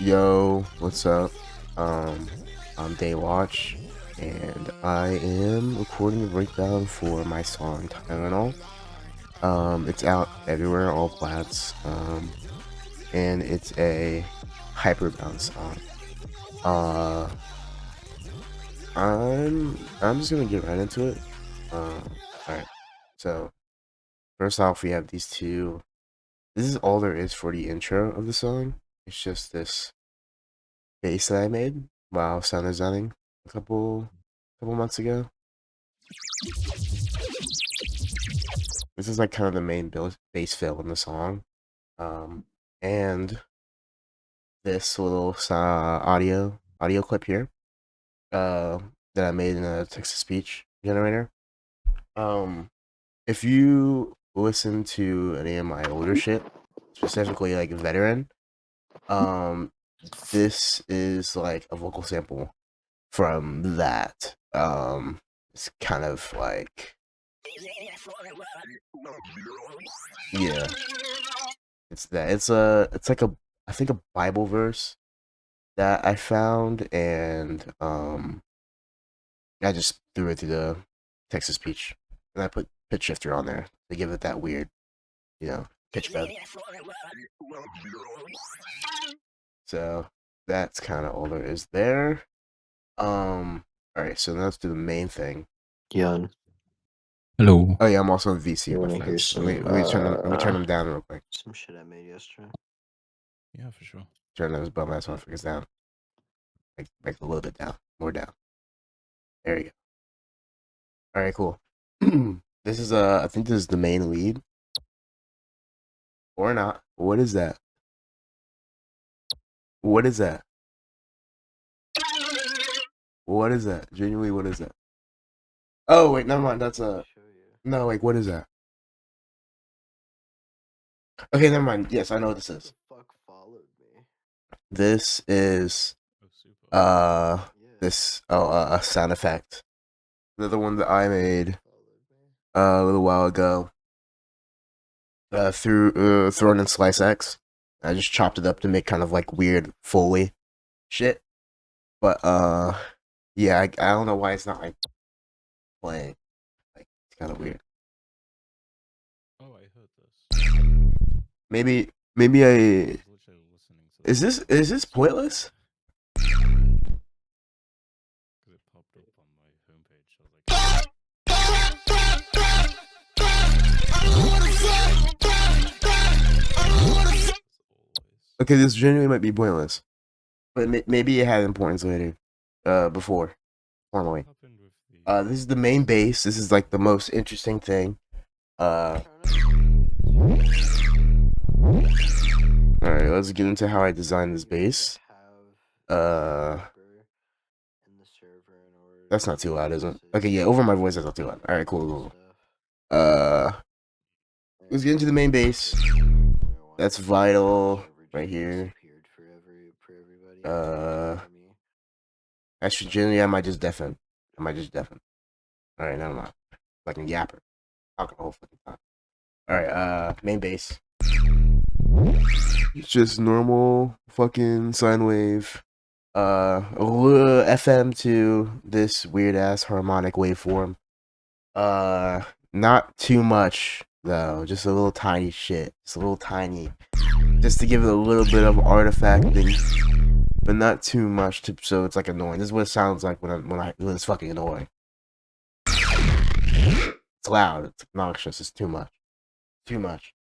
Yo, what's up? Um, I'm Daywatch, and I am recording a breakdown for my song Tylenol. It's out everywhere, all plats. And it's a hyperbound song. Uh, I'm just gonna get right into it. All right. So first off, we have these two. This is all there is for the intro of the song. It's just this bass that I made while sound designing a couple months ago. This is like kind of the main bass fill in the song. Um, and this little audio clip here uh, that I made in a text to speech generator. Um, if you listen to any of my older shit, specifically like Veteran, um, this is like a vocal sample from that. It's kind of like, yeah, it's that. It's like a, I think a Bible verse that I found, and I just threw it to the text to speech, and I put pitch shifter on there to give it that weird, pitch bend. So that's kind of all there is there. All right, so now let's do the main thing. Yon, Hello. Oh yeah, I'm also in VC you with want my to hear friends. some? Let me turn them down real quick. Some shit I made yesterday. Yeah, for sure. Turn those bum ass motherfuckers down, like a little bit down, more down. There you go. All right, cool. This is I think this is the main lead, or not. What is that? What is that? What is that? Genuinely, what is that? Oh wait, never mind. That's a no. Like, what is that? Okay, never mind. Yes, I know what this is. The fuck followed me? This is Oh, super. a sound effect. Another one that I made a little while ago. Through thrown in Slice X. I just chopped it up to make kind of like weird Foley shit. But yeah, I don't know why it's not like playing. Like it's kind of weird. Oh, I heard this. Maybe I I was literally listening to is this pointless? because it popped up on my homepage. I was like, as always. Okay, this genuinely might be pointless, but maybe it had importance later. Before formally. What happened with the? This is the main base. This is like the most interesting thing. All right, let's get into how I designed this base. That's not too loud, is it? Okay, yeah, over my voice, that's not too loud. All right, cool. Let's get into the main base. That's vital right here. Actually, generally, I might just deafen. All right, never mind. Fucking yapper. Talking the whole fucking time. All right, main base. It's just normal fucking sine wave. A little FM to this weird ass harmonic waveform. Not too much though. Just a little tiny shit. Just a little tiny. Just to give it a little bit of artifacting, but not too much so it's like annoying. This is what it sounds like when it's fucking annoying. It's loud. It's obnoxious. It's too much. Too much.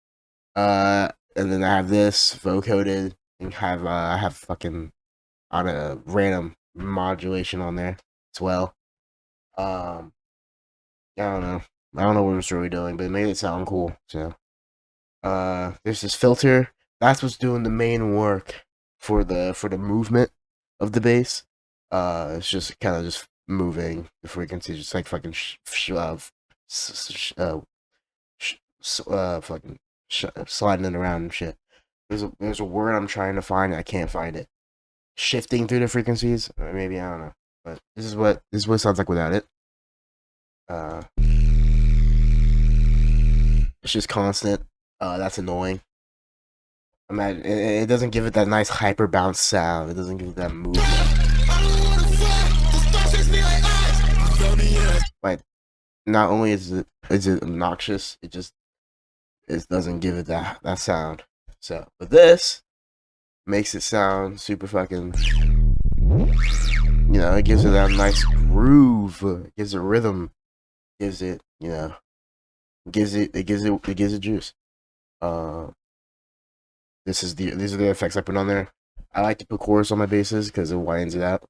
And then I have this vocoded and I have fucking on a random modulation on there as well. I don't know. I don't know what it's really doing, but it made it sound cool. So, there's this filter. That's what's doing the main work for the movement of the bass. It's just kind of just moving the frequency, just like fucking sliding it around and shit. There's a word I'm trying to find. I can't find it. Shifting through the frequencies, or maybe I don't know. But this is what it sounds like without it. It's just constant. That's annoying. Imagine it doesn't give it that nice hyper bounce sound. It doesn't give it that movement. Like, not only is it obnoxious, it doesn't give it that sound. So, but this makes it sound super fucking. It gives it that nice groove. It gives it rhythm. Gives it, gives it juice. These are the effects I put on there. I like to put chorus on my basses because it widens it out.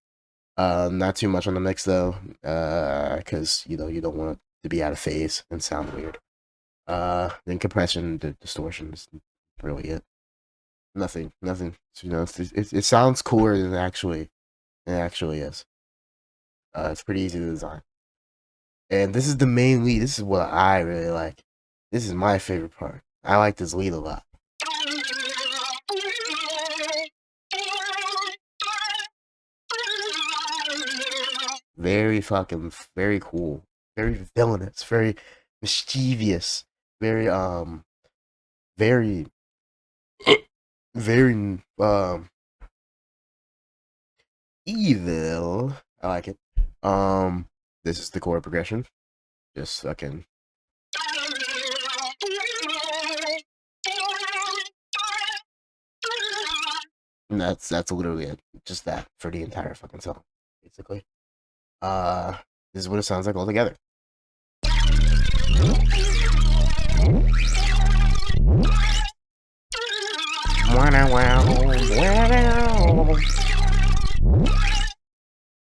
Not too much on the mix though, because you don't want it to be out of phase and sound weird. Then compression, distortion is really it. Nothing. It sounds cooler than it actually is. It's pretty easy to design. And this is the main lead. This is what I really like. This is my favorite part. I like this lead a lot. Very cool. Very villainous. Very mischievous. Very, very, very, evil. I like it. This is the chord progression. Just fucking. And that's literally it. Just that for the entire fucking song, basically. This is what it sounds like all together.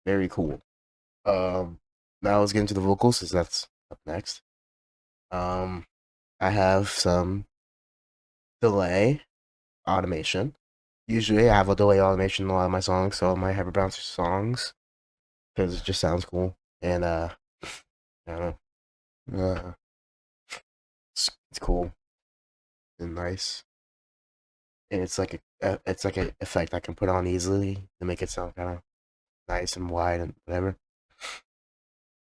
Very cool. Now let's get into the vocals, since that's up next. I have some delay automation. Usually I have a delay automation in a lot of my songs, so my hyper bouncer songs, because it just sounds cool. And I don't know, it's cool and nice, and it's like a effect I can put on easily to make it sound kind of nice and wide and whatever.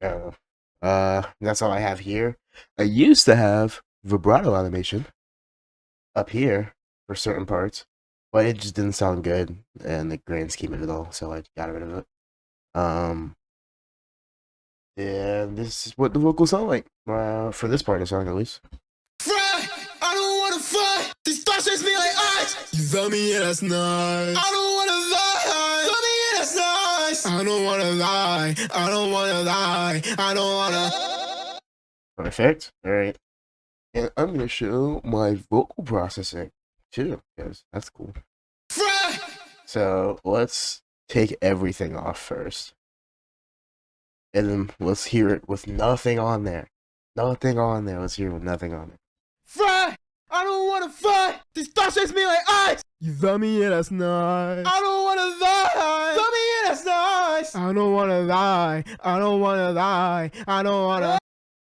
I don't know. That's all I have here. I used to have vibrato automation up here for certain parts, but it just didn't sound good in the grand scheme of it all, so I got rid of it. And this is what the vocals sound like for this part of the song, at least. Fry, I don't wanna fight. These thoughts chase me like ice. You felt me, yeah, that's nice. I don't wanna lie. Felt me, yeah, that's nice. I don't wanna lie. I don't wanna lie. I don't wanna. Perfect. All right. And I'm gonna show my vocal processing too, because that's cool. Fry. So let's take everything off first, and then let's hear it with nothing on there. Nothing on there. Let's hear it with nothing on there. Fry, I don't wanna fight. These thoughts chase me like ice. You felt me, yeah, that's nice. I don't wanna lie. Felt me, yeah, that's nice. I don't wanna lie. I don't wanna lie. I don't wanna.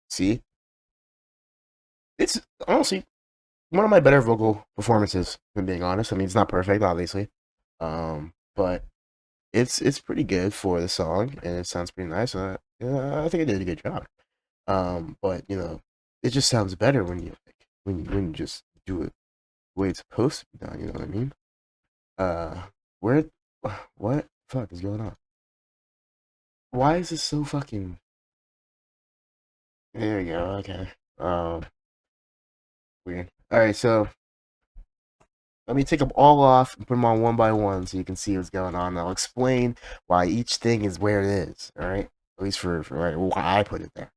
See? It's honestly one of my better vocal performances, if I'm being honest. I mean, it's not perfect, obviously. But it's pretty good for the song, and it sounds pretty nice. Yeah, I think I did a good job. But it just sounds better when you just do it the way it's supposed to be done. You know what I mean? Where, what the fuck is going on? Why is this so fucking? There we go. Okay. Weird. All right, so let me take them all off and put them on one by one so you can see what's going on. I'll explain why each thing is where it is. All right, at least for why I put it there.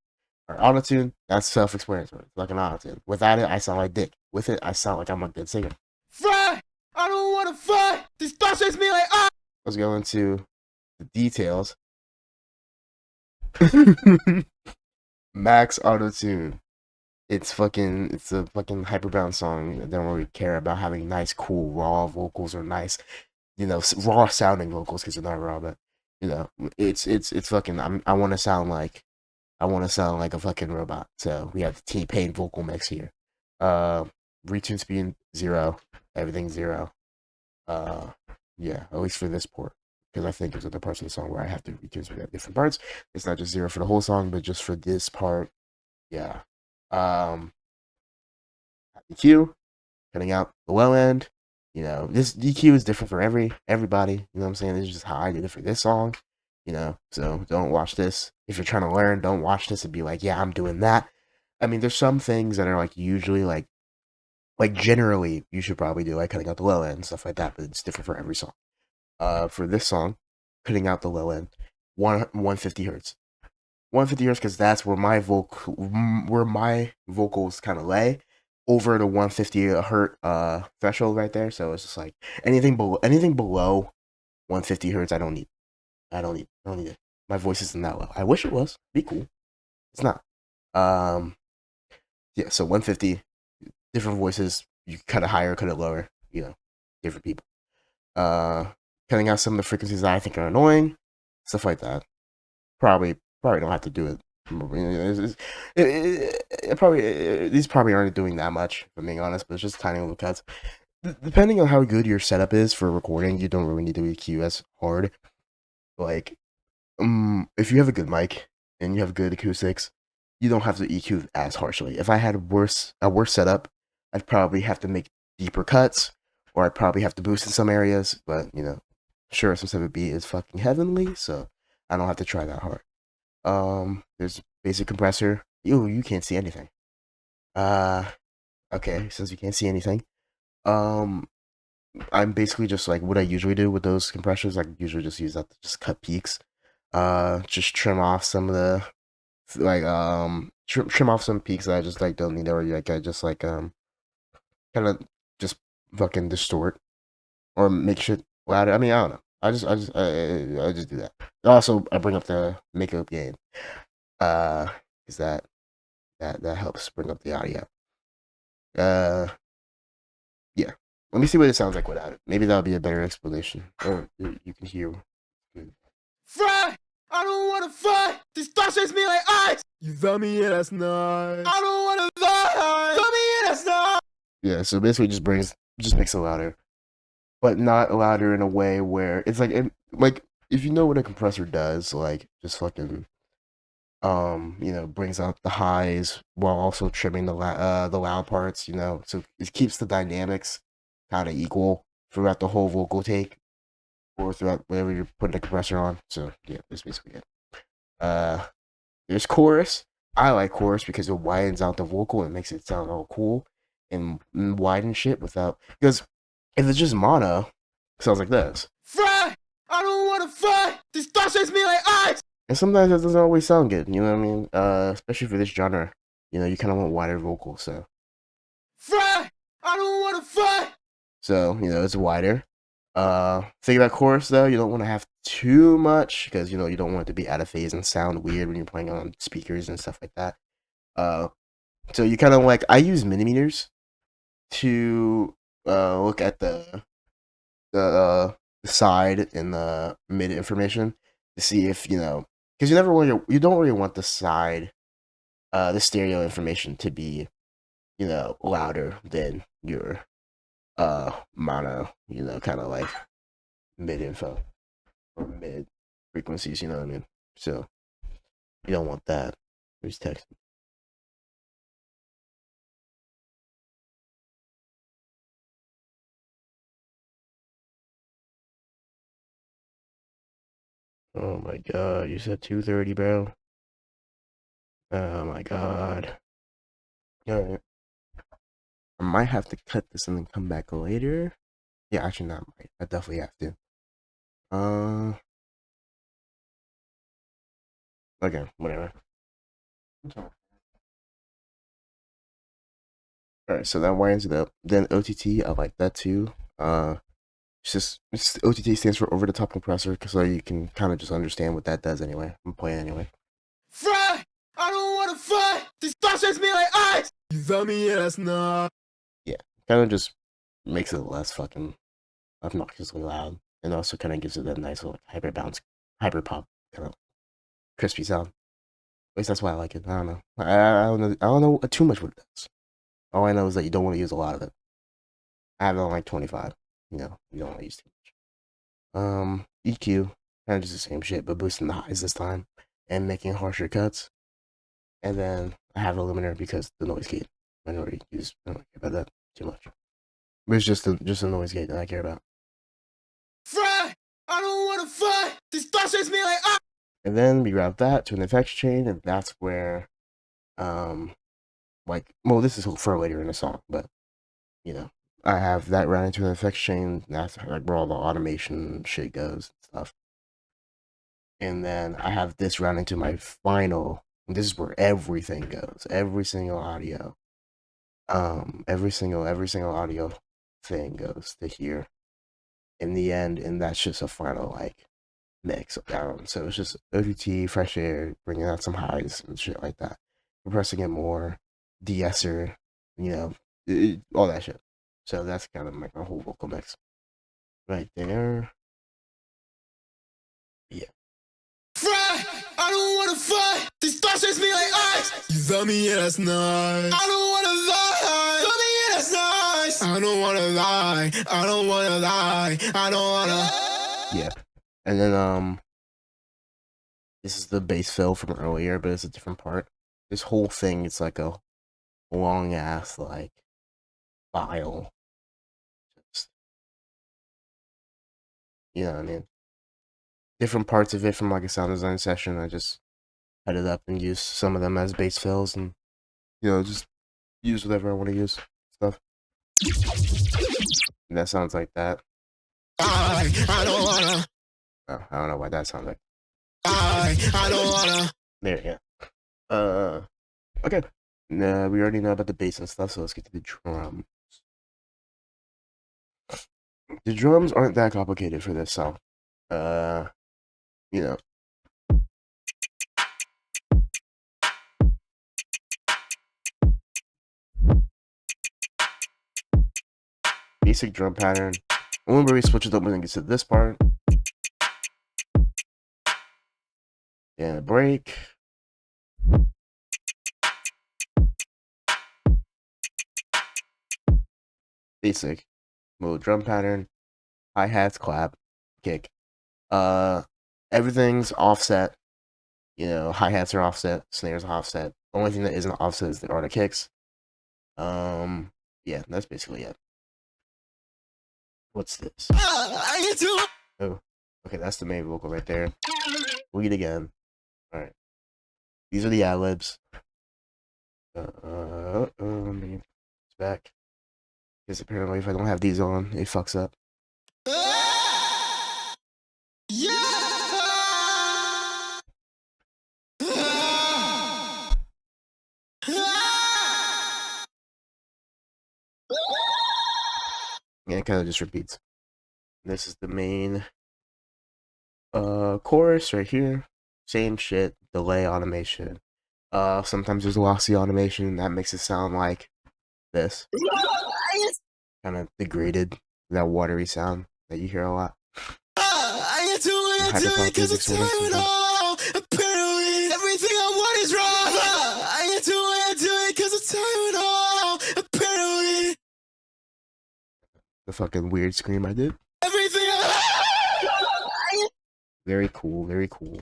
All right, autotune, that's self-explanatory. It's like an autotune. Without it, I sound like dick. With it, I sound like I'm a good singer. Fry, I don't wanna fight. These thoughts chase me like ice. Let's go into the details. Max autotune. It's a fucking hyperbound song. I don't really care about having nice, cool, raw vocals or nice, raw sounding vocals because they're not raw, but it's fucking. I want to sound like a fucking robot. So we have the T-Pain vocal mix here. Retune speed 0, everything 0. Yeah, at least for this port, because I think there's other parts of the song where I have to retune speed at different parts. It's not just 0 for the whole song, but just for this part. Yeah. EQ, cutting out the low end, You know, this EQ is different for everybody. You know what I'm saying? This is just how I did it for this song. You know, so don't watch this. If you're trying to learn, don't watch this and be like, yeah, I'm doing that. I mean, there's some things that are like usually like generally you should probably do like cutting out the low end and stuff like that, but it's different for every song. For this song, cutting out the low end, 150 hertz. 150 hertz because that's where my vocals kind of lay over the 150 hertz threshold right there. So it's just like anything below 150 hertz, I don't need it. My voice isn't that low. I wish it was. Be cool. It's not. Um, yeah. So 150, different voices. You cut it higher, cut it lower. You know, different people. Uh, Cutting out some of the frequencies that I think are annoying, stuff like that. Probably don't have to do it. These probably aren't doing that much, if I'm being honest, but it's just tiny little cuts. Depending on how good your setup is for recording, you don't really need to EQ as hard. Like, if you have a good mic and you have good acoustics, you don't have to EQ as harshly. If I had a worse setup, I'd probably have to make deeper cuts, or I'd probably have to boost in some areas. But you know, sure, some 7B is fucking heavenly, so I don't have to try that hard. There's basic compressor. You can't see anything. Okay, since you can't see anything, um, I'm basically just like what I usually do with those compressors. I usually just use that to just cut peaks. Just trim off some of the like trim off some peaks that I just like don't need, or like I just like kind of just fucking distort or make shit louder. I mean, I don't know. I just do that. Also, I bring up the makeup gain. Is that helps bring up the audio. Yeah. Let me see what it sounds like without it. Maybe that'll be a better explanation. Or you can hear. Fry! I don't wanna fight! These thoughts chase me like ice! You felt me, yeah, that's nice. I don't wanna die! Felt me, yeah, that's nice! Yeah, so basically just makes it louder. But not louder in a way where it's like if you know what a compressor does, like just fucking you know, brings out the highs while also trimming the loud parts, you know. So it keeps the dynamics kind of equal throughout the whole vocal take or throughout whatever you're putting the compressor on. So yeah, that's basically it. There's chorus. I like chorus because it widens out the vocal and makes it sound all cool and widen shit without, because if it's just mono, it sounds like this. Fry! I don't wanna fight! These thoughts chase me like ice! And sometimes it doesn't always sound good, you know what I mean? Especially for this genre. You know, you kind of want wider vocals, so. Fry! I don't wanna fight! So, you know, it's wider. Think about chorus, though. You don't want to have too much, because, you know, you don't want it to be out of phase and sound weird when you're playing on speakers and stuff like that. So you kind of like, I use millimeters to look at the side and the mid information to see if, you know, because you don't really want the side, the stereo information to be, you know, louder than your mono, you know, kind of like mid info or mid frequencies, you know what I mean? So you don't want that. Who's texting? Oh my god, you said 2:30, bro. Oh my god. Alright. I might have to cut this and then come back later. Yeah, actually not might. I definitely have to. Okay, whatever. Alright, so that winds it up. Then OTT, I like that too. OTT stands for over the top compressor, so you can kind of just understand what that does anyway. I'm playing anyway. Fry! I don't wanna fight! These thoughts chase me like ice! You felt me, yeah, that's nice. Yeah, kind of just makes it less fucking obnoxiously loud, and also kind of gives it that nice little hyper bounce, hyper pop kind of crispy sound. At least that's why I like it. I don't know. I don't know. I don't know too much what it does. All I know is that you don't want to use a lot of it. I have it on like 25. You know, you don't want to use too much. EQ, kind of just the same shit, but boosting the highs this time and making harsher cuts. And then I have a limiter because the noise gate. I don't care about that too much. It's just a noise gate that I care about. Fry, I don't wanna fight. These thoughts chase me like And then we route that to an effects chain, and that's where, like, well, this is for later in the song, but you know, I have that routed to an effects chain. That's like where all the automation shit goes and stuff. And then I have this routed to my final. This is where everything goes. Every single audio. Every single audio thing goes to here in the end, and that's just a final like mix down. So it's just ODT, fresh air, bringing out some highs and shit like that, compressing it more, de-esser, you know, all that shit. So that's kind of like my whole vocal mix right there. Yeah. Fry, I don't wanna fight. These thoughts chase me like ice. You love me, yeah, that's nice. I don't wanna lie. Love me, yeah, that's nice. I don't wanna lie. I don't wanna lie. I don't wanna. Yeah. And then this is the bass fill from earlier, but it's a different part. This whole thing, it's like a long ass like file. Just, you know what I mean? Different parts of it from like a sound design session. I just cut it up and use some of them as bass fills, and you know, just use whatever I want to use stuff. And that sounds like that. I don't wanna. Oh, I don't know why that sounds like. I don't wanna. There, yeah. Okay. Nah, we already know about the bass and stuff, so let's get to the drums. The drums aren't that complicated for this song. You know. Basic drum pattern. Remember, we switch it up when it gets to this part. And a break. Basic mode drum pattern. Hi-hats, clap, kick. Everything's offset. You know, hi-hats are offset, snares are offset. The only thing that isn't offset is the kicks. Yeah, that's basically it. What's this? Oh, okay, that's the main vocal right there. Lead again. All right. These are the ad-libs. It's back. Because apparently if I don't have these on, it fucks up. Yeah, it kind of just repeats. This is the main chorus right here. Same shit, delay automation. Sometimes there's lossy automation that makes it sound like this. Kind of degraded, that watery sound that you hear a lot. Hyperpop music sort of sometimes. Apparently, everything I want is wrong. I get to it because it's Tylenol. Apparently, The fucking weird scream I did. everything Very cool, very cool.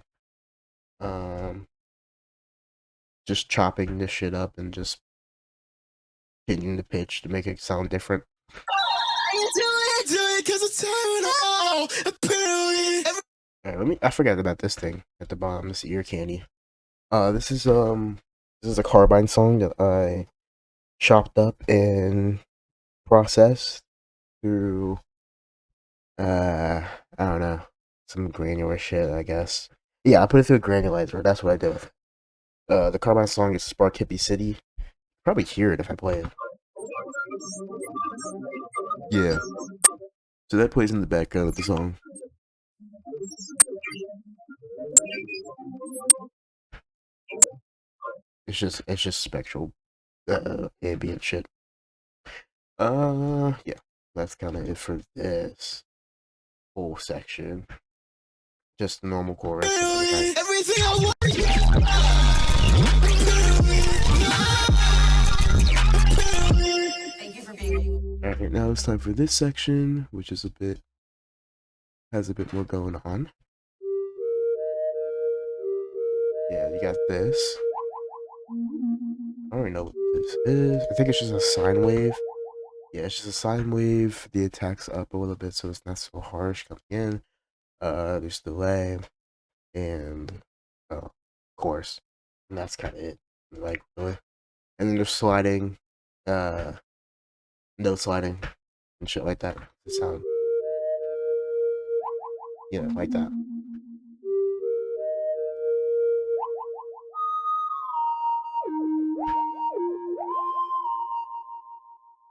Just chopping this shit up and just hitting the pitch to make it sound different. I do it because it's Tylenol. Apparently, Alright, I forgot about this thing at the bottom, this ear candy. This is a Carbine song that I chopped up and processed through I don't know, some granular shit, I guess. Yeah, I put it through a granulator, that's what I did with it. The Carbine song is Spark Hippie City. Probably hear it if I play it. Yeah. So that plays in the background of the song. It's just spectral ambient shit. Yeah. That's kinda it for this whole section. Just normal chorus. everything I want. Thank you for being. Alright, now it's time for this section, which is has a bit more going on. Yeah, you got this. I don't even know what this is. I think it's just a sine wave. Yeah, it's just a sine wave. The attack's up a little bit, so it's not so harsh coming in. There's delay and chorus, and that's kind of it. Like really, and then there's sliding, no sliding and shit like that. The sound, like that.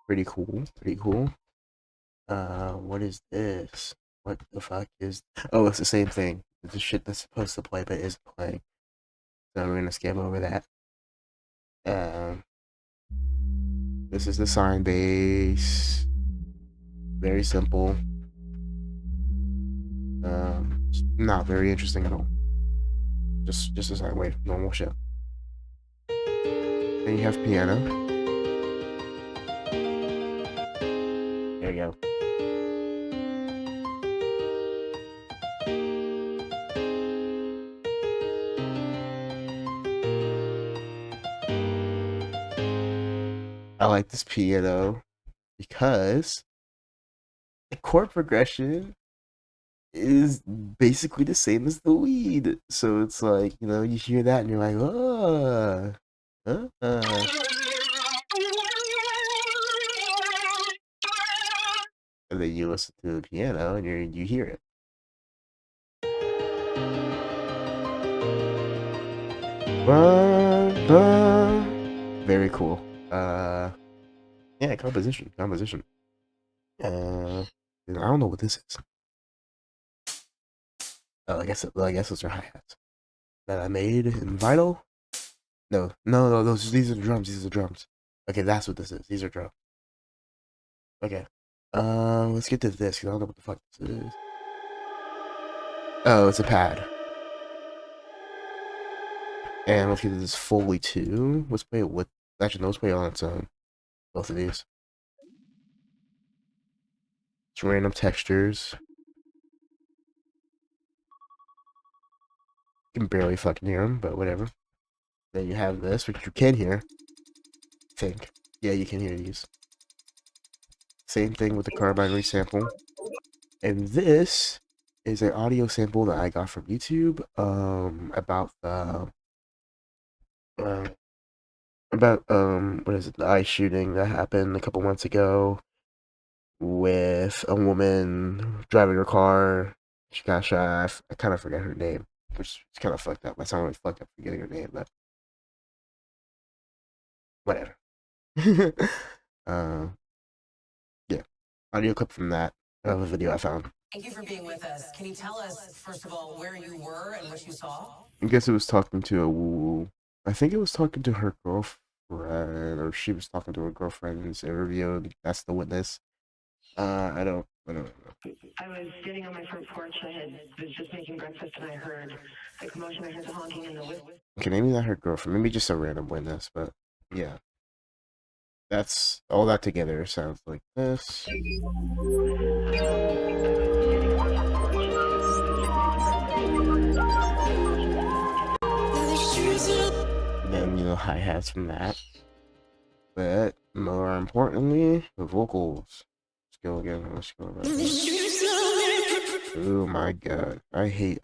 Pretty cool. Pretty cool. What is this? What the fuck is? Oh, it's the same thing. It's the shit that's supposed to play but isn't playing. So we're gonna skim over that. This is the sine bass. Very simple. Not very interesting at all. Just a sine wave, normal shit. Then you have piano. There you go. I like this piano because the chord progression is basically the same as the lead. So it's like, you hear that and you're like, oh, and then you listen to the piano and you hear it. Very cool. Yeah, composition. I don't know what this is. Oh, I guess those are hi-hats that I made in vinyl. No, these are the drums. These are the drums. Okay, that's what this is. These are drums. Okay. Let's get to this, because I don't know what the fuck this is. Oh, it's a pad. And let's get to this Foley 2. Let's play it with... Actually, no, let's play it on its own. Both of these. It's random textures. You can barely fucking hear them, but whatever. Then you have this, which you can hear. I think. Yeah, you can hear these. Same thing with the carbine resample. And this is an audio sample that I got from YouTube about the what is it, the ice shooting that happened a couple months ago with a woman driving her car. She got shot. I kind of forget her name, which is kind of fucked up. I sound really fucked up forgetting her name, but whatever. Yeah, audio clip from that of a video I found. Thank you for being with us. Can you tell us, first of all, where you were and what you saw? I guess it was talking to I think it was talking to her girlfriend, or she was talking to her girlfriend's interview. That's the witness. I don't know. I was sitting on my front porch. Was just making breakfast, and I heard a commotion. I heard the honking and the whistle. Okay, maybe not her girlfriend. Maybe just a random witness, but yeah. That's all that together sounds like this. And then, hi-hats from that. But more importantly, the vocals. Let's go again. Let's go back. Oh my god. I hate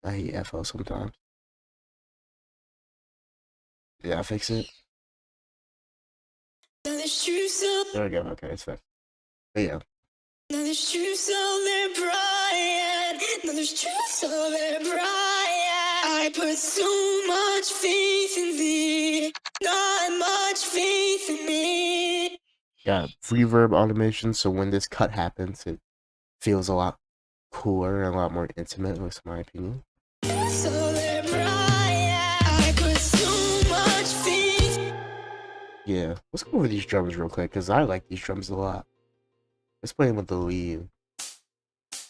FL sometimes. Yeah, fix it. There we go. Okay, it's fixed. But yeah. I put so much faith in thee, not much faith in me. Yeah, reverb automation, so when this cut happens, it feels a lot cooler and a lot more intimate, was my opinion. Yeah, let's go over these drums real quick, because I like these drums a lot. Let's play them with the lead.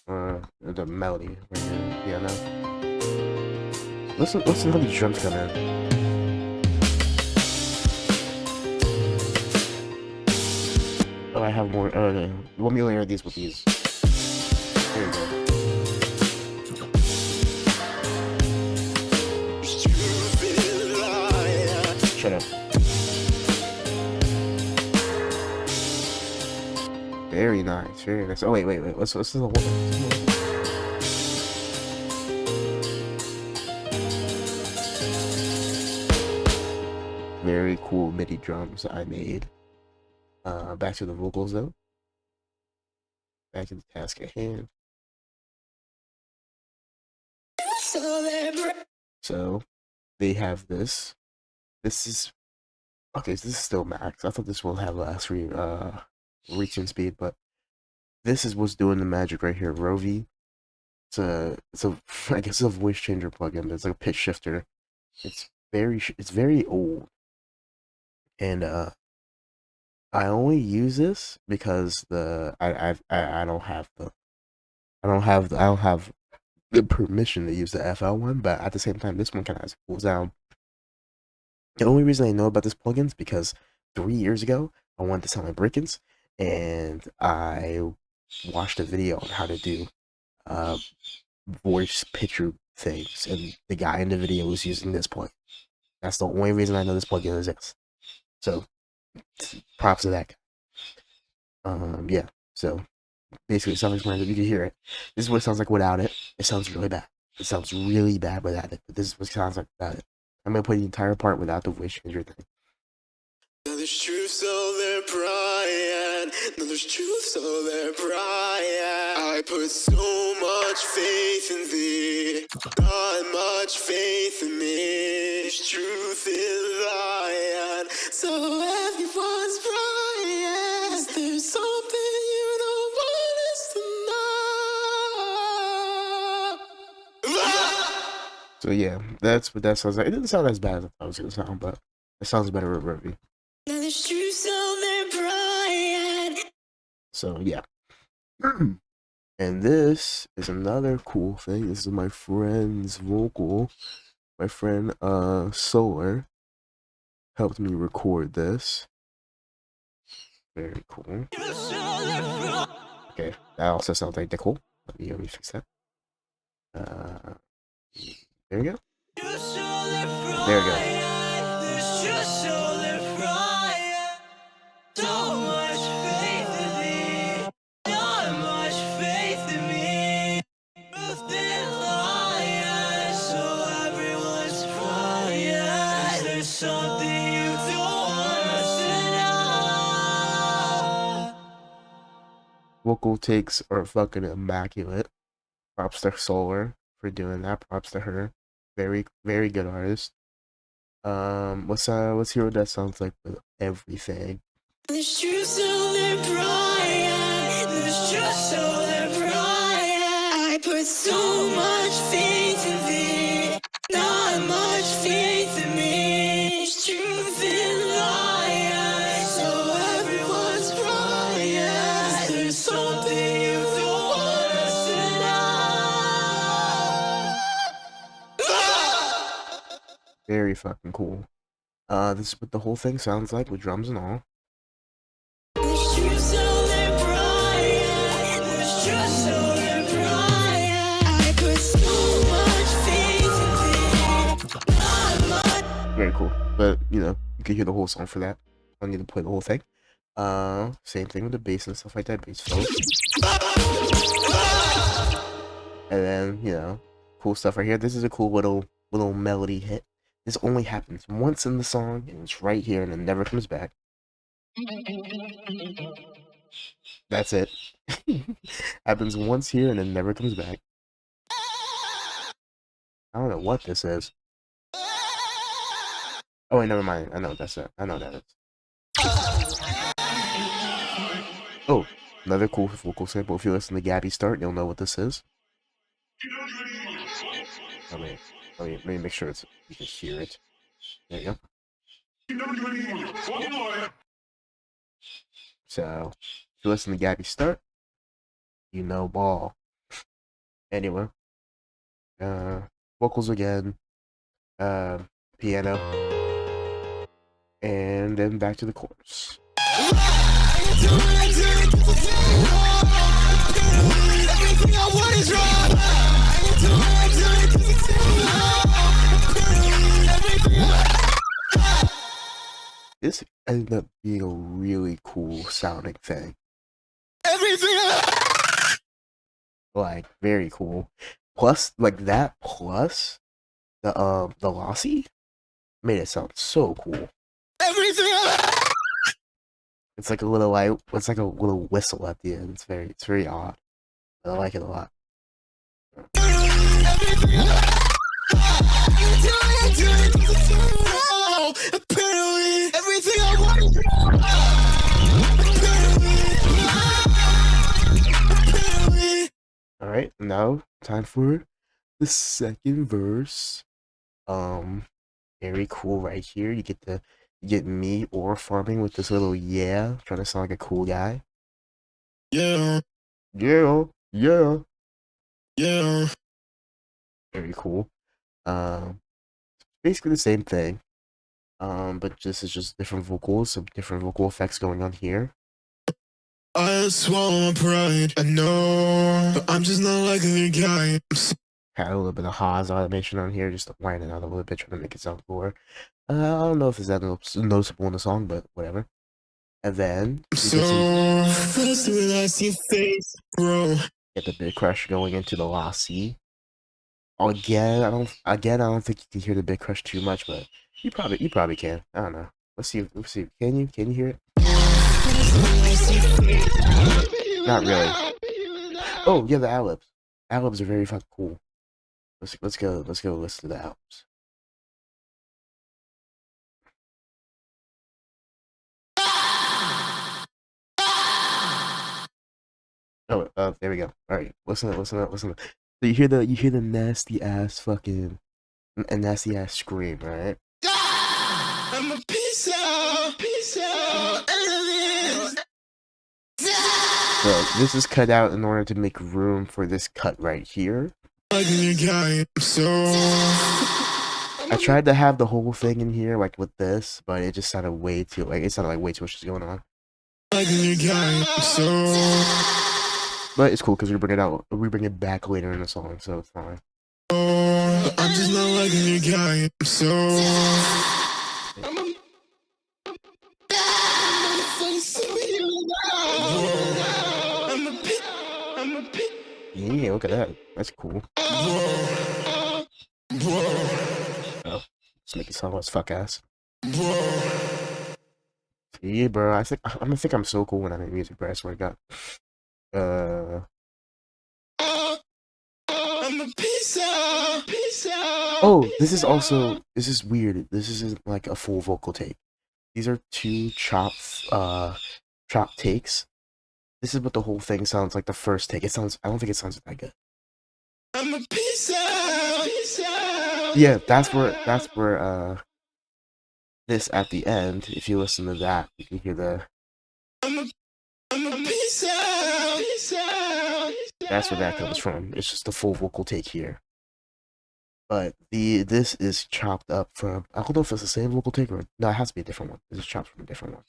The melody right here, piano. Listen how these drums come in. Oh, I have more. Okay. Let me layer these with these. There you go. Shut up. very nice. Oh wait. What's the whole thing? Very cool MIDI drums I made. Back to the vocals though. Back to the task at hand. So they have this. This is okay. So this is still max. I thought this will have less reaching speed, but this is what's doing the magic right here. Rovi. It's a I guess it's a voice changer plugin. But it's like a pitch shifter. It's very old, and I only use this because I don't have the permission to use the FL one, but at the same time, this one kind of has a cool sound. The only reason I know about this plugin is because 3 years ago, I wanted to sound like Brickens, and I watched a video on how to do voice picture things, and the guy in the video was using this plugin. That's the only reason I know this plugin exists. So, props to that guy. Yeah, so basically self-explanatory. You can hear it. This is what it sounds like without it. It sounds really bad. It sounds really bad without it, but this is what it sounds like without it. I'm gonna play the entire part without the voice changer thing. Now there's truth, so they're prying. Now there's truth, so they're prying. I put so much faith in thee, not much faith in me. This truth is lying, so everyone's prying. Is there something you don't want us to know? So yeah, that's what that sounds like. It didn't sound as bad as I thought it was gonna sound, but it sounds better with Ruby. Now there's truth, so they're prying. So yeah. And this is another cool thing. This is my friend's vocal. My friend solr helped me record this. Very cool. Okay, that also sounds identical. Let me fix that. There we go. There we go. Vocal takes are fucking immaculate. Props to solr for doing that. Props to her. Very good artist. Let's hear what that sounds like with everything. There's truth, so they're prying. There's truth, so they're prying. I put so much faith in thee, not much faith in me. There's truth in lying, so everyone's prying. There's something you don't want us to know. Very fucking cool. This is what the whole thing sounds like with drums and all. Very cool. But, you know, you can hear the whole song for that. I don't need to play the whole thing. Same thing with the bass and stuff like that. Bass fills. And then, you know, cool stuff right here. This is a cool little melody hit. This only happens once in the song, and it's right here, and it never comes back. That's it. Happens once here, and it never comes back. I don't know what this is. Oh wait, never mind. I know what that's it. I know what that is. Oh, another cool vocal sample. If you listen to Gabby start, you'll know what this is. Let me make sure you can hear it. There you go. So, if you listen to Gabby start, you know ball. Anyway, vocals again, piano, and then back to the chorus. This ended up being a really cool sounding thing. Everything Like, very cool. Plus, like that plus the lossy made it sound so cool. It's like a little it's like a little whistle at the end. It's very odd. But I like it a lot. All right, now time for the second verse. Very cool right here. You get me or farming with this little trying to sound like a cool guy. Yeah. Very cool. Basically the same thing. But this is just different vocals, some different vocal effects going on here. I swallow my pride, I know, but I'm just not like the guy. Had a little bit of Haas automation on here, just whining out a little bit, trying to make it sound cooler. I don't know if it's that noticeable in the song, but whatever. And then So first when I see face, bro. Get the big crush going into the lossy. Again, I don't think you can hear the big crush too much, but you probably can. I don't know. Let's see. Can you hear it? Not really. Oh yeah, the ad-libs. Ad-libs are very fucking cool. Let's go listen to the ad-libs. Oh, there we go. All right, listen. So you hear the nasty ass fucking a nasty ass scream, right? I'm a piece out. So this is cut out in order to make room for this cut right here. I tried to have the whole thing in here, like with this, but it just sounded way too way too much was going on. But it's cool because we bring it back later in the song, so it's fine. I'm just not like a guy, yeah, look at that. That's cool. Oh, let's make it sound less fuck ass. Yeah, bro. I think I'm so cool when I make music, bro. I swear to God. Oh, this is weird. This isn't like a full vocal take. These are two chopped takes. This is what the whole thing sounds like the first take. I don't think it sounds that good. Yeah, that's where this at the end, if you listen to that, you can hear the that's where that comes from. It's just the full vocal take here. But this is chopped up from, I don't know if it's the same vocal take or no, it has to be a different one. This is chopped from a different one.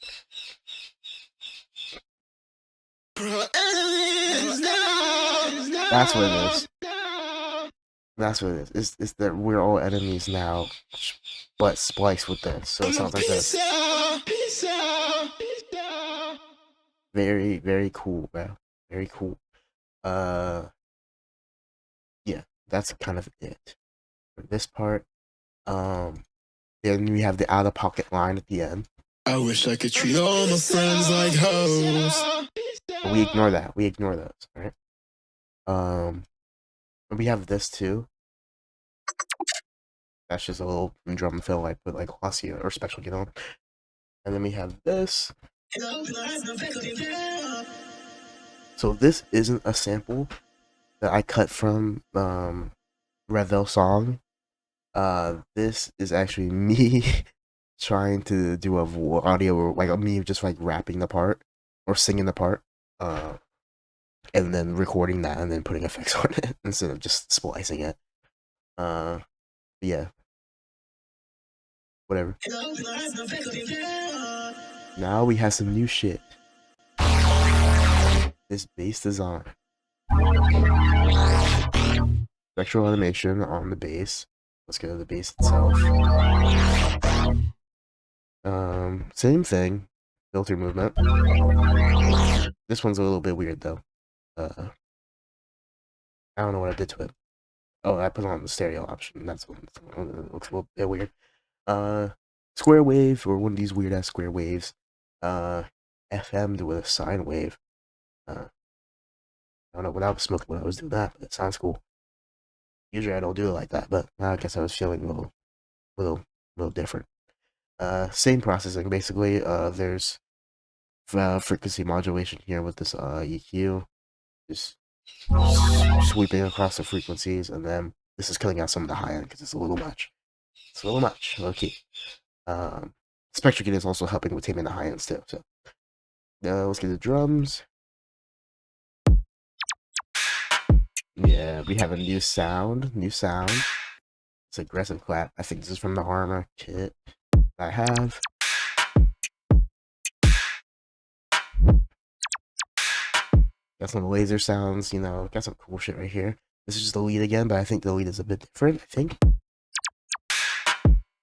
That's what it is. That's what it is. It's that we're all enemies now, but spliced with this. So it sounds like this. Very, very cool, bro. Very cool. Yeah, that's kind of it for this part. Then we have the out-of-pocket line at the end. I wish I could treat all my friends like hoes. But we ignore that. We ignore those, alright? We have this too. That's just a little drum fill I put like glossy or special get on. And then we have this. So this isn't a sample that I cut from Revel's song. This is actually me trying to do a audio or like me just like rapping the part or singing the part. And then recording that and then putting effects on it instead of just splicing it. Yeah. Whatever. Now we have some new shit. This bass design. Spectral animation on the bass. Let's go to the bass itself. Same thing. Filter movement. This one's a little bit weird though. I don't know what I did to it. Oh, I put on the stereo option. That's what it looks a little bit weird. Square wave, or one of these weird ass square waves. FM'd with a sine wave. I don't know what I was smoking when I was doing that, but it sounds cool. Usually I don't do it like that, but I guess I was feeling a little different. Same processing basically. There's frequency modulation here with this EQ, just sweeping across the frequencies, and then this is cutting out some of the high end because it's a little much. It's a little much. Okay. Spectra Kit is also helping with taming the high ends too. So let's get the drums. Yeah, we have a new sound. It's aggressive clap. I think this is from the Armor kit I have. Got some laser sounds, you know, got some cool shit right here. This is just the lead again, but I think the lead is a bit different, I think.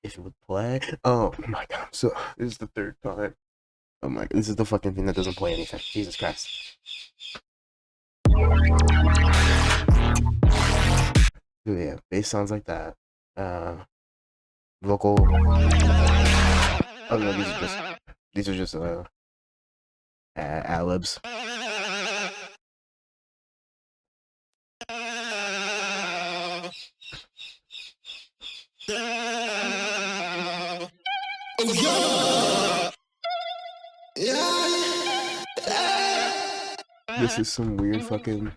If it would play. Oh my god, so this is the third time. Oh my god, this is the fucking thing that doesn't play anything. Jesus Christ. So yeah, bass sounds like that. Vocal. Oh no, these are just ad-libs. This is some weird fucking.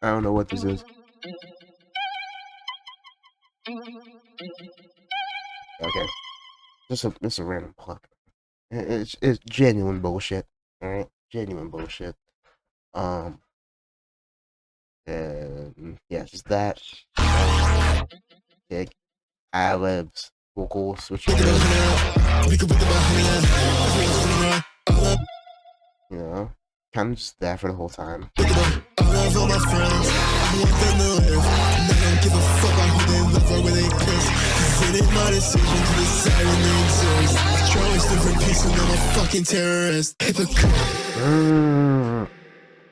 I don't know what this is. Okay, just a random pluck. It's genuine bullshit. All right, genuine bullshit. And yeah, just that. Kick, ad-libs, vocal switch. You know, kind of just that for the whole time.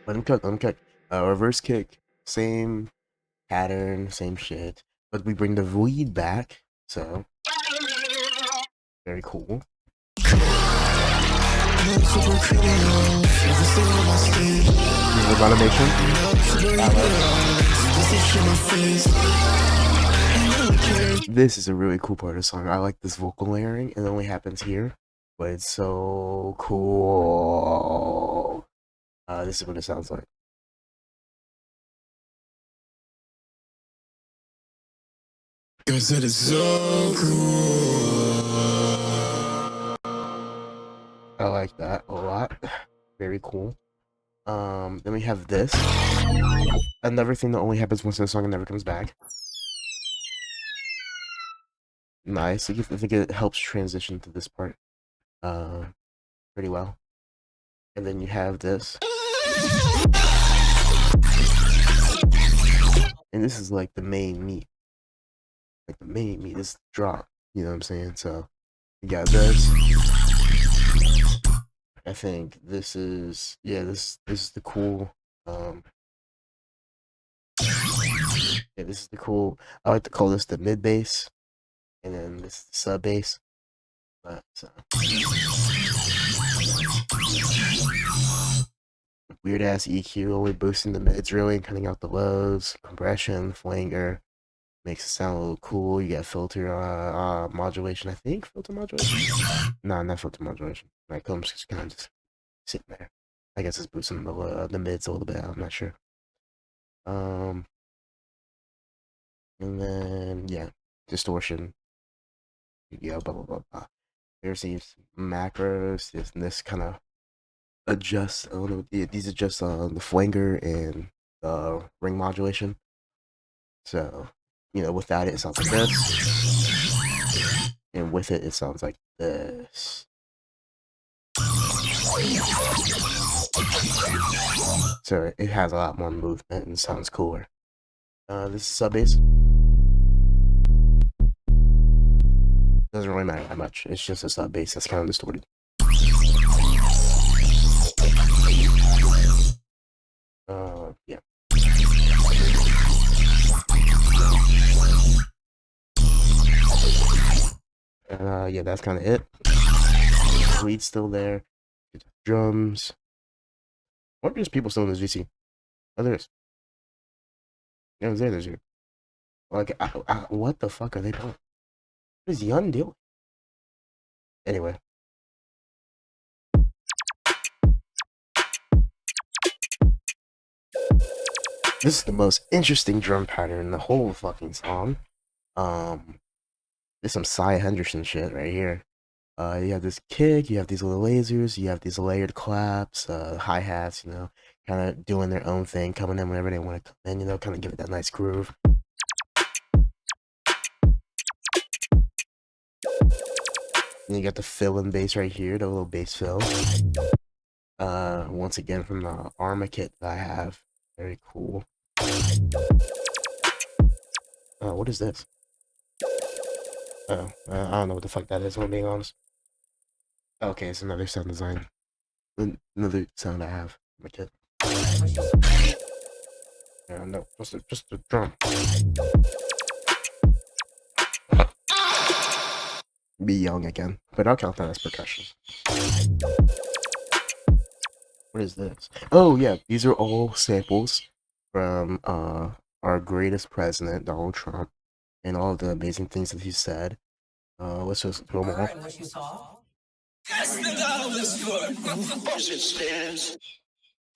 Let him cook. Reverse kick, same pattern, same shit, but we bring the lead back, so very cool. Reverb automation. This is a really cool part of the song. I like this vocal layering. It only happens here, but it's so cool. This is what it sounds like. Cause it is so cool. I like that a lot. Very cool. Then we have this. Another thing that only happens once in a song and never comes back. Nice. I think it helps transition to this part pretty well. And then you have this. And this is like the main meat. Like the main meat, this drop. You know what I'm saying? So you got this. I think this is this is the cool yeah, this is the cool, I like to call this the mid bass, and then this is the sub bass. So weird ass EQ, only boosting the mids really and cutting out the lows, compression, flanger, makes it sound a little cool. You got filter modulation, I think. Filter modulation? No, not filter modulation. Like comes just kind of just sitting there. I guess it's boosting the mids a little bit. I'm not sure. And then yeah, distortion. Yeah, blah blah blah blah. There's these macros. This kind of adjusts. I don't know. These adjust the flanger and the ring modulation. So you know, without it, it sounds like this, and with it, it sounds like this. So it has a lot more movement and sounds cooler. This is sub bass. Doesn't really matter that much. It's just a sub bass that's kind of distorted. Yeah. Yeah, that's kind of it. Lead's still there. Drums. What are just people still in this VC? Oh, there is. Yeah, there's you. Like, what the fuck are they doing? What is Yun doing? Anyway. This is the most interesting drum pattern in the whole fucking song. There's some Cy Henderson shit right here. You have this kick, you have these little lasers, you have these layered claps, hi-hats, you know, kind of doing their own thing, coming in whenever they want to come in, you know, kind of give it that nice groove. And you got the fill-in bass right here, the little bass fill. Once again from the Arma kit that I have. Very cool. What is this? Oh, I don't know what the fuck that is, if I'm being honest. Okay, it's another sound design. Another sound I have in my kit. Yeah, no, just a drum. Be young again, but I'll count that as percussion. What is this? Oh yeah, these are all samples from our greatest president, Donald Trump, and all of the amazing things that he said. Let's just throw them all. And what you saw?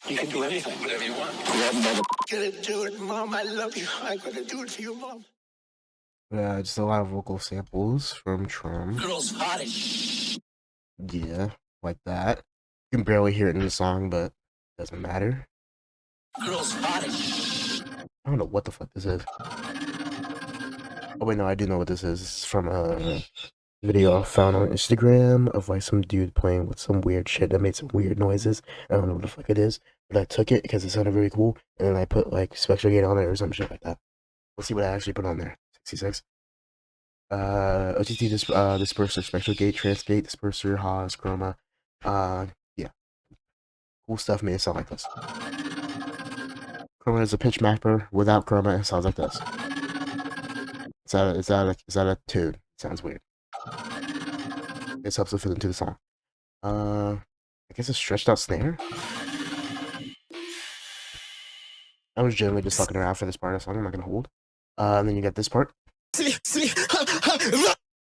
You can do anything, whatever you want. Gonna do it, Mom. I love you. I'm gonna do it for you, Mom. Yeah, just a lot of vocal samples from Trump. Girls hot as shit. Yeah, like that. You can barely hear it in the song, but it doesn't matter. Girls hot as shit. I don't know what the fuck this is. Oh wait, no, I do know what this is. It's from a video I found on Instagram of like some dude playing with some weird shit that made some weird noises. I don't know what the fuck it is, but I took it because it sounded very cool, and then I put like Spectral Gate on it or some shit like that. Let's see what I actually put on there. 66. OTT disperser, Spectral Gate, Transgate, disperser, Haas, Chroma. Yeah. Cool stuff made it sound like this. Chroma is a pitch mapper. Without Chroma, it sounds like this. Is that a tune? It sounds weird. This helps to fit into the song. I guess a stretched out snare. I was generally just fucking around for this part of the song. I'm not gonna hold. And then you got this part.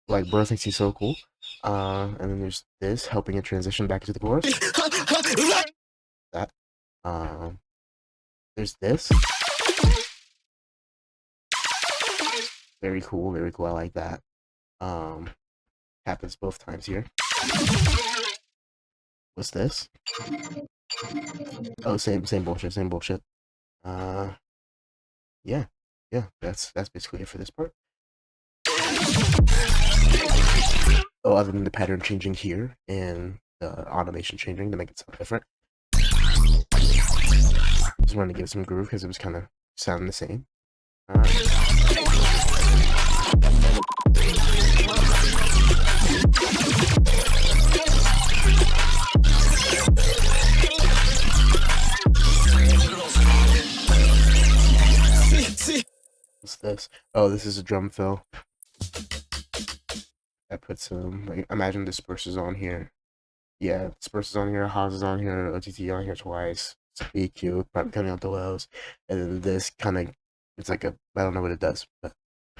Like, bro thinks he's so cool. And then there's this helping it transition back into the chorus. That. There's this. Very cool, very cool. I like that. Happens both times here. What's this? Oh, same bullshit, same bullshit. Yeah, that's basically it for this part. Oh, other than the pattern changing here and the automation changing to make it sound different. Just wanted to give it some groove because it was kind of sounding the same. What's this? Oh, this is a drum fill. I put some, like, imagine dispersers on here. Yeah, dispersers on here, Haas is on here, OTT on here twice. EQ, probably cutting out the lows. And then this kind of, it's like a, I don't know what it does, but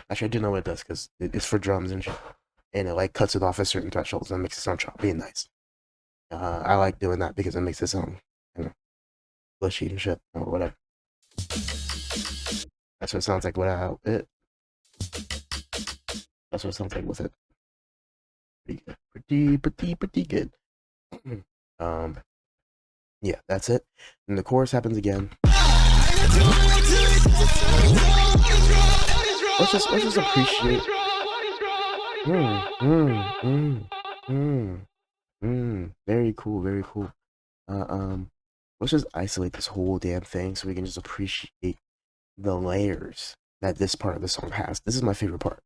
actually I do know what it does because it's for drums and shit. And it like cuts it off at certain thresholds and makes it sound choppy and nice. I like doing that because it makes it sound, you know, bushy and shit or whatever. That's what it sounds like without it. That's what it sounds like with it. Pretty good. Pretty good. Yeah, that's it. And the chorus happens again. Let's just appreciate. Very cool, very cool. Let's just isolate this whole damn thing so we can just appreciate the layers that this part of the song has. This is my favorite part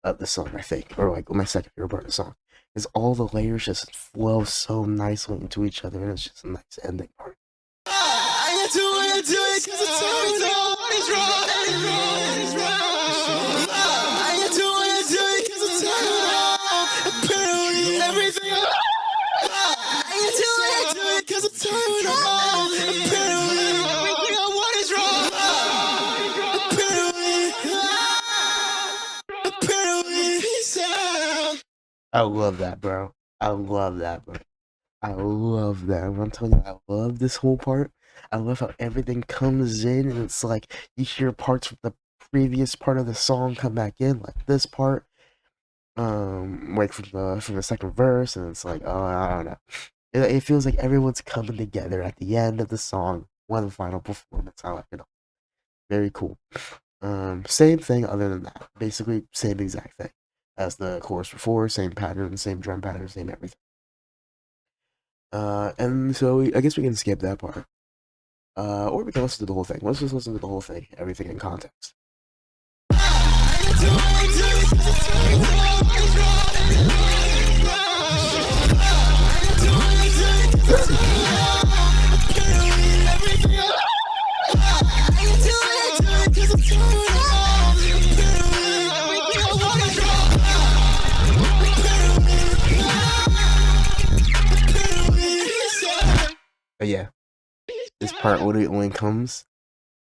of the song, I think, or like my second favorite part of the song, is all the layers just flow so nicely into each other, and it's just a nice ending part. wanna do it 'cause it's Tylenol. What is wrong? What is wrong? What is wrong? I just wanna do it 'cause it's Tylenol. Apparently everything I just wanna do it 'cause it's Tylenol. Apparently everything I want is wrong. Apparently peace out. I love that, bro. I love that, bro. I love that. I'm telling you, I love this whole part. I love how everything comes in and it's like you hear parts from the previous part of the song come back in, like this part. Like from the second verse, and it's like, oh, I don't know. It feels like everyone's coming together at the end of the song, one final performance. I like it all. Very cool. Same thing other than that. Basically, same exact thing as the chorus before, same pattern, same drum pattern, same everything. And so I guess we can skip that part. Or we can listen to the whole thing. Let's just listen to the whole thing, everything in context. But yeah, this part only comes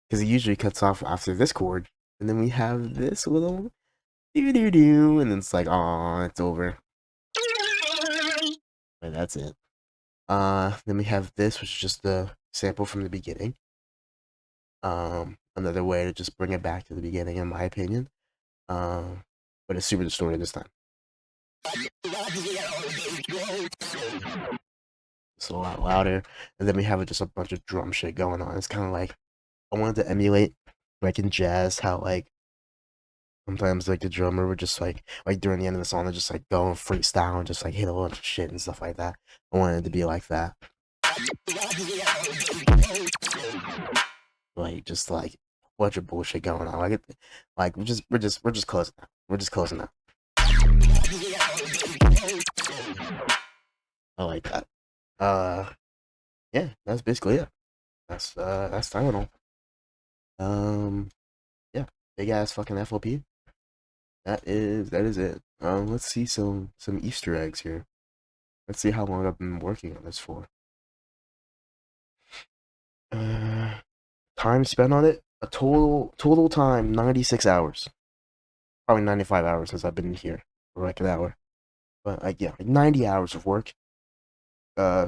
because it usually cuts off after this chord, and then we have this little do do do, and then it's like, oh, it's over. But that's it. Then we have this, which is just the sample from the beginning. Another way to just bring it back to the beginning, in my opinion. But it's super distorted this time. It's a lot louder, and then we have just a bunch of drum shit going on. It's kind of like I wanted to emulate, like in jazz, how like sometimes like the drummer would just like during the end of the song, they just like go and freestyle and just like hit a bunch of shit and stuff like that. I wanted it to be like that, like just like a bunch of bullshit going on. Like we're just closing now. We're just closing now. I like that. Yeah, that's basically it. That's Tylenol. Yeah, big ass fucking FOP. That is it. Let's see some Easter eggs here. Let's see how long I've been working on this for. Time spent on it, a total time 96 hours. Probably 95 hours since I've been here, or like an hour. But like yeah, like 90 hours of work.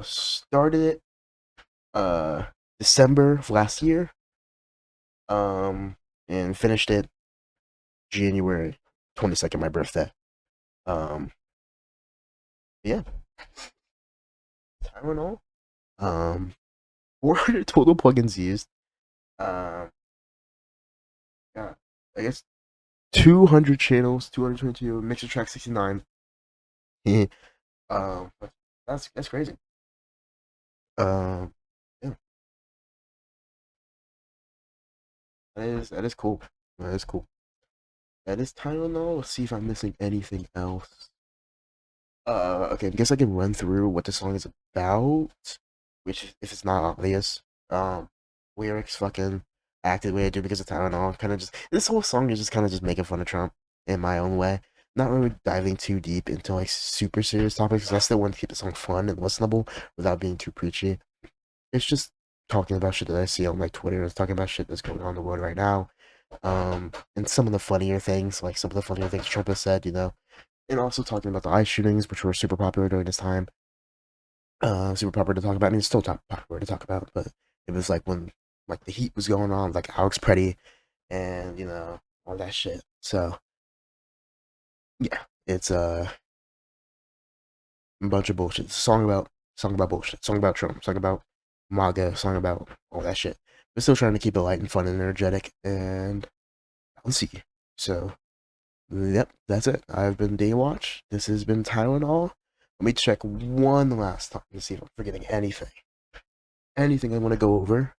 Started it December of last year. And finished it January 22nd, my birthday. Yeah. Tylenol. 400 total plugins used. Yeah, I guess 200 channels, 222, mixer track 69. But that's crazy. Yeah. That is cool. That is cool. That is Tylenol. Let's see if I'm missing anything else. Okay, I guess I can run through what the song is about, which, if it's not obvious, lyrics fucking acted the way I do because of Tylenol. Kind of just, this whole song is just kind of just making fun of Trump in my own way. Not really diving too deep into like super serious topics, because I still want to keep the song fun and listenable without being too preachy. It's just talking about shit that I see on like Twitter. It's talking about shit that's going on in the world right now. And some of the funnier things, like some of the funnier things Trump has said, you know. And also talking about the ICE shootings, which were super popular during this time. Super popular to talk about. I mean, it's still popular to talk about, but it was like when like the heat was going on, like Alex Pretty, and you know all that shit. So yeah, it's a bunch of bullshit. It's a song about bullshit. Song about Trump. Song about MAGA. Song about all that shit. We're still trying to keep it light and fun and energetic, and I'll see. So. Yep, that's it. I've been Daywatch. This has been Tylenol. Let me check one last time to see if I'm forgetting anything. Anything I want to go over.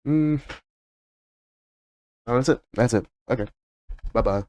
Oh, that's it. That's it. Okay. Bye-bye.